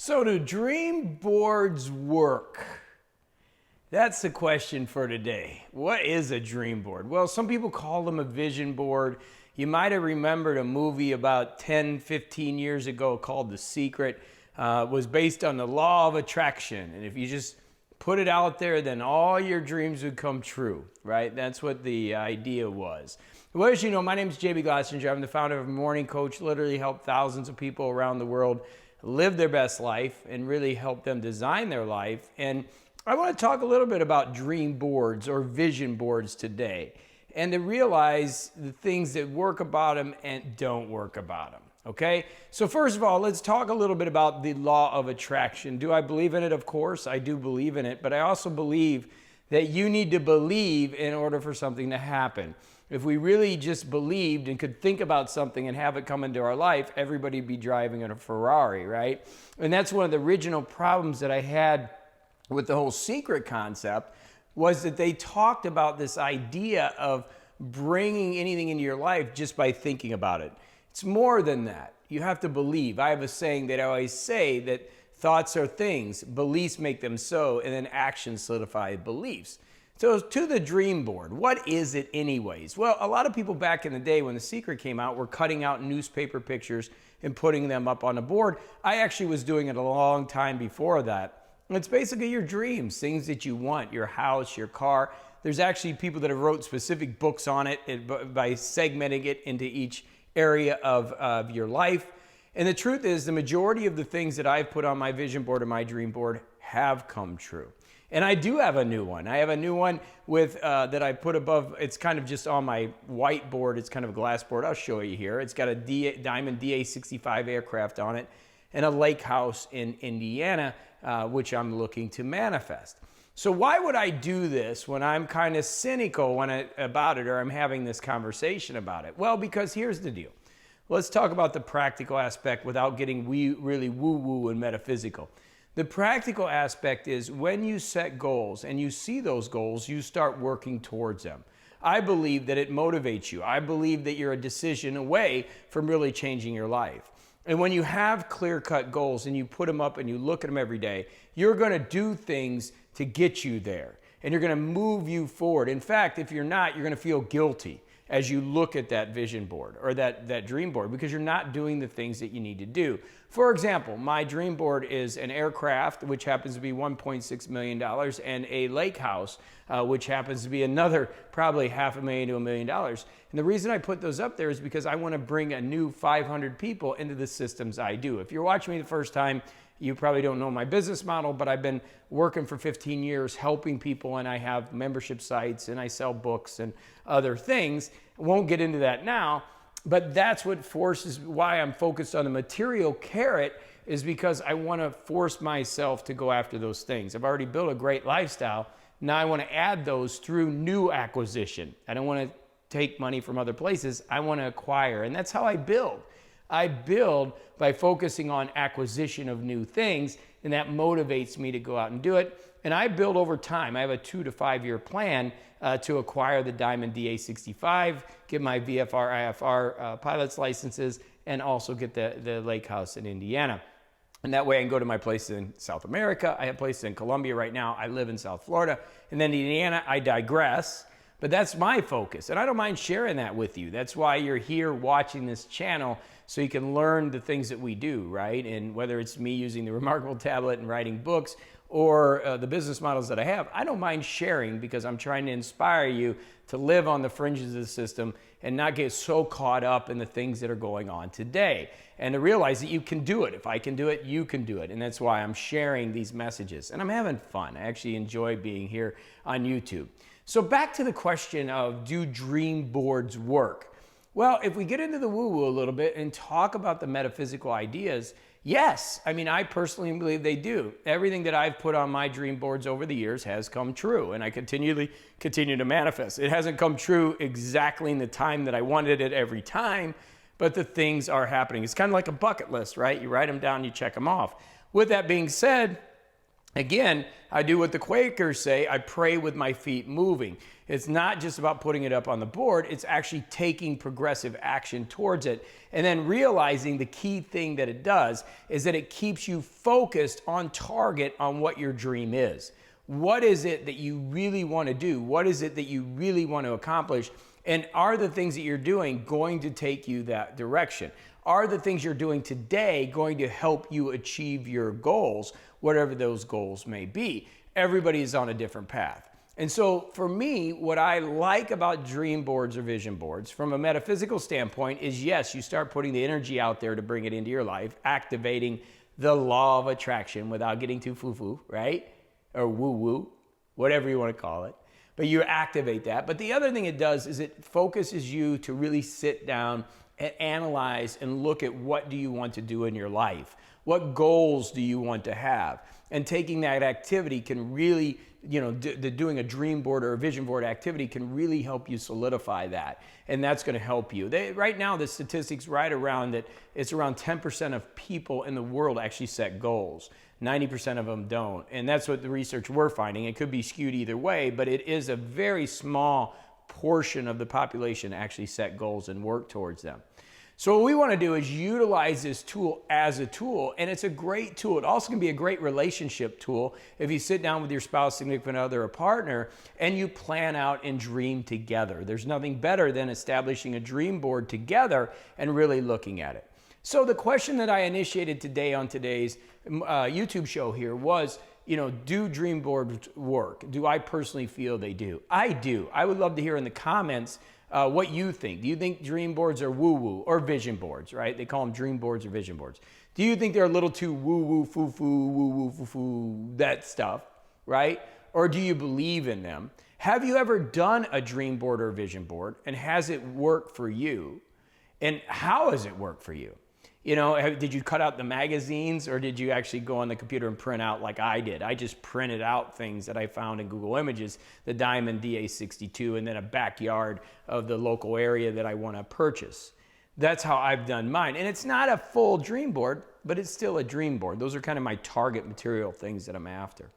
So do dream boards work? That's the question for today. What is a dream board? Well, some people call them a vision board. You might have remembered a movie about 10, 15 years ago called The Secret. It was based on the law of attraction. And if you just put it out there, then all your dreams would come true, right? That's what the idea was. Well, as you know, my name is JB Glassinger. I'm the founder of Morning Coach, literally help thousands of people around the world live their best life and really help them design their life. And I want to talk a little bit about dream boards or vision boards today, and to realize the things that work about them and don't work about them. Okay, so first of all, let's talk a little bit about the law of attraction. Do I believe in it? Of course, I do believe in it, but I also believe that you need to believe in order for something to happen. If we really just believed and could think about something and have it come into our life, everybody would be driving in a Ferrari, right? And that's one of the original problems that I had with the whole secret concept, was that they talked about this idea of bringing anything into your life just by thinking about it. It's more than that. You have to believe. I have a saying that I always say that thoughts are things, beliefs make them so, and then actions solidify beliefs. So to the dream board, what is it anyways? Well, a lot of people back in the day when The Secret came out were cutting out newspaper pictures and putting them up on a board. I actually was doing it a long time before that. It's basically your dreams, things that you want, your house, your car. There's actually people that have wrote specific books on it by segmenting it into each area of your life. And the truth is, the majority of the things that I've put on my vision board or my dream board have come true. And I do have a new one. I have a new one with that I put above. It's kind of just on my whiteboard. It's kind of a glass board. I'll show you here. It's got a Diamond DA-65 aircraft on it and a lake house in Indiana, which I'm looking to manifest. So why would I do this when I'm kind of cynical about it, or I'm having this conversation about it? Well, because here's the deal. Let's talk about the practical aspect without getting really woo-woo and metaphysical. The practical aspect is when you set goals and you see those goals, you start working towards them. I believe that it motivates you. I believe that you're a decision away from really changing your life. And when you have clear-cut goals and you put them up and you look at them every day, you're going to do things to get you there. And you're going to move you forward. In fact, if you're not, you're going to feel guilty as you look at that vision board or that dream board, because you're not doing the things that you need to do. For example, my dream board is an aircraft, which happens to be $1.6 million, and a lake house, which happens to be another probably $500,000 to $1 million. And the reason I put those up there is because I want to bring a new 500 people into the systems I do. If you're watching me the first time, you probably don't know my business model, but I've been working for 15 years helping people, and I have membership sites and I sell books and other things. I won't get into that now, but that's what forces why I'm focused on the material carrot, is because I want to force myself to go after those things. I've already built a great lifestyle. Now I want to add those through new acquisition. I don't want to take money from other places. I want to acquire, and that's how I build. I build by focusing on acquisition of new things, and that motivates me to go out and do it. And I build over time. I have a 2 to 5 year plan to acquire the Diamond DA-65, get my VFR, IFR pilot's licenses, and also get the lake house in Indiana. And that way I can go to my places in South America. I have places in Colombia right now. I live in South Florida. And then Indiana, I digress. But that's my focus, and I don't mind sharing that with you. That's why you're here watching this channel, so you can learn the things that we do, right? And whether it's me using the Remarkable tablet and writing books, or the business models that I have, I don't mind sharing, because I'm trying to inspire you to live on the fringes of the system and not get so caught up in the things that are going on today, and to realize that you can do it. If I can do it, you can do it. And that's why I'm sharing these messages, and I'm having fun. I actually enjoy being here on YouTube. So back to the question of, do dream boards work? Well, if we get into the woo-woo a little bit and talk about the metaphysical ideas, yes. I mean, I personally believe they do. Everything that I've put on my dream boards over the years has come true, and I continue to manifest. It hasn't come true exactly in the time that I wanted it every time, but the things are happening. It's kind of like a bucket list, right? You write them down, you check them off. With that being said, Again, I do what the Quakers say, I pray with my feet moving. It's not just about putting it up on the board, it's actually taking progressive action towards it. And then realizing the key thing that it does is that it keeps you focused on target on what your dream is. What is it that you really want to do? What is it that you really want to accomplish? And are the things that you're doing going to take you that direction? Are the things you're doing today going to help you achieve your goals, whatever those goals may be? Everybody is on a different path. And so for me, what I like about dream boards or vision boards from a metaphysical standpoint is, yes, you start putting the energy out there to bring it into your life, activating the law of attraction without getting too foo-foo, right? Or woo-woo, whatever you want to call it. But you activate that. But the other thing it does is it focuses you to really sit down and analyze and look at what do you want to do in your life? What goals do you want to have? And taking that activity can really, doing a dream board or a vision board activity can really help you solidify that. And that's going to help you. Right now, the statistics right around it, it's around 10% of people in the world actually set goals. 90% of them don't. And that's what the research we're finding. It could be skewed either way, but it is a very small portion of the population actually set goals and work towards them. So what we want to do is utilize this tool as a tool, and it's a great tool. It also can be a great relationship tool if you sit down with your spouse, significant other, or partner, and you plan out and dream together. There's nothing better than establishing a dream board together and really looking at it. So the question that I initiated today on today's YouTube show here was, do dream boards work? Do I personally feel they do? I do. I would love to hear in the comments what you think. Do you think dream boards are woo-woo or vision boards, right? They call them dream boards or vision boards. Do you think they're a little too woo-woo, foo-foo, woo-woo, foo-foo, that stuff, right? Or do you believe in them? Have you ever done a dream board or vision board, and has it worked for you? And how has it worked for you? Did you cut out the magazines, or did you actually go on the computer and print out like I did? I just printed out things that I found in Google Images, the Diamond DA62, and then a backyard of the local area that I want to purchase. That's how I've done mine. And it's not a full dream board, but it's still a dream board. Those are kind of my target material things that I'm after.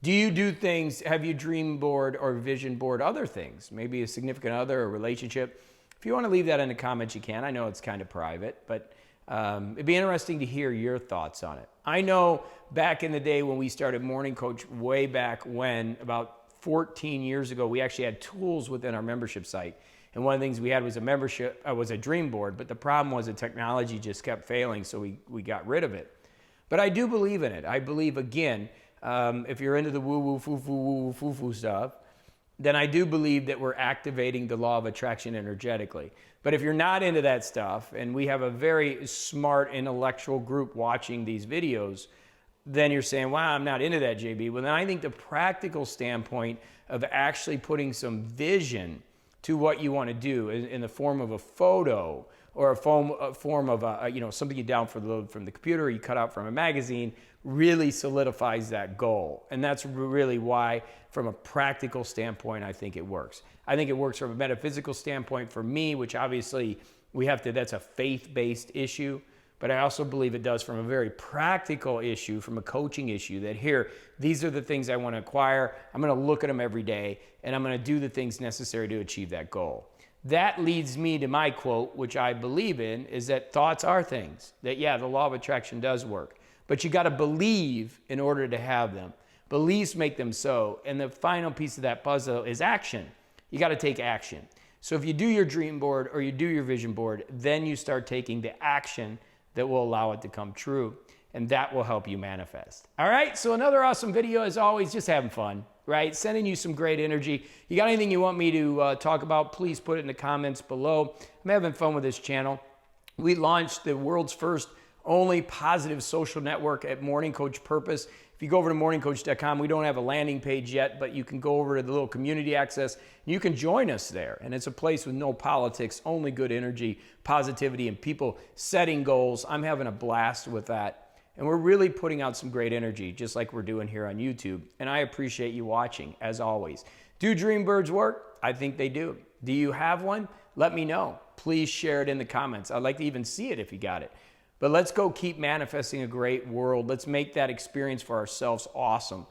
Do you do things, have you dream board or vision board other things? Maybe a significant other, a relationship? If you want to leave that in the comments, you can. I know it's kind of private, but it'd be interesting to hear your thoughts on it. I know back in the day when we started Morning Coach, way back when, about 14 years ago, we actually had tools within our membership site. And one of the things we had was was a dream board, but the problem was the technology just kept failing, so we got rid of it. But I do believe in it. I believe, again, if you're into the woo-woo, foo-foo, woo-woo, foo-foo stuff, then I do believe that we're activating the law of attraction energetically. But if you're not into that stuff, and we have a very smart intellectual group watching these videos, then you're saying, wow, I'm not into that, JB. Well, then I think the practical standpoint of actually putting some vision to what you want to do in the form of a photo or a form of something you download from the computer or you cut out from a magazine really solidifies that goal. And that's really why, from a practical standpoint, I think it works. I think it works from a metaphysical standpoint for me, which obviously that's a faith-based issue. But I also believe it does from a very practical issue, from a coaching issue, that these are the things I want to acquire. I'm going to look at them every day, and I'm going to do the things necessary to achieve that goal. That leads me to my quote, which I believe in, is that thoughts are things. That, the law of attraction does work. But you got to believe in order to have them. Beliefs make them so. And the final piece of that puzzle is action. You got to take action. So if you do your dream board or you do your vision board, then you start taking the action that will allow it to come true. And that will help you manifest. All right, so another awesome video as always, just having fun, right? Sending you some great energy. You got anything you want me to talk about, please put it in the comments below. I'm having fun with this channel. We launched the world's first only positive social network at Morning Coach Purpose. If you go over to morningcoach.com, we don't have a landing page yet, but you can go over to the little community access. And you can join us there. And it's a place with no politics, only good energy, positivity, and people setting goals. I'm having a blast with that. And we're really putting out some great energy, just like we're doing here on YouTube. And I appreciate you watching, as always. Do dream birds work? I think they do. Do you have one? Let me know. Please share it in the comments. I'd like to even see it if you got it. But let's go keep manifesting a great world. Let's make that experience for ourselves awesome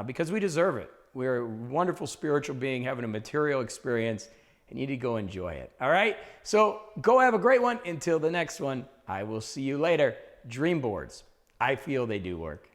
because we deserve it. We're a wonderful spiritual being having a material experience and you need to go enjoy it. All right? So go have a great one. Until the next one, I will see you later. Dream boards. I feel they do work.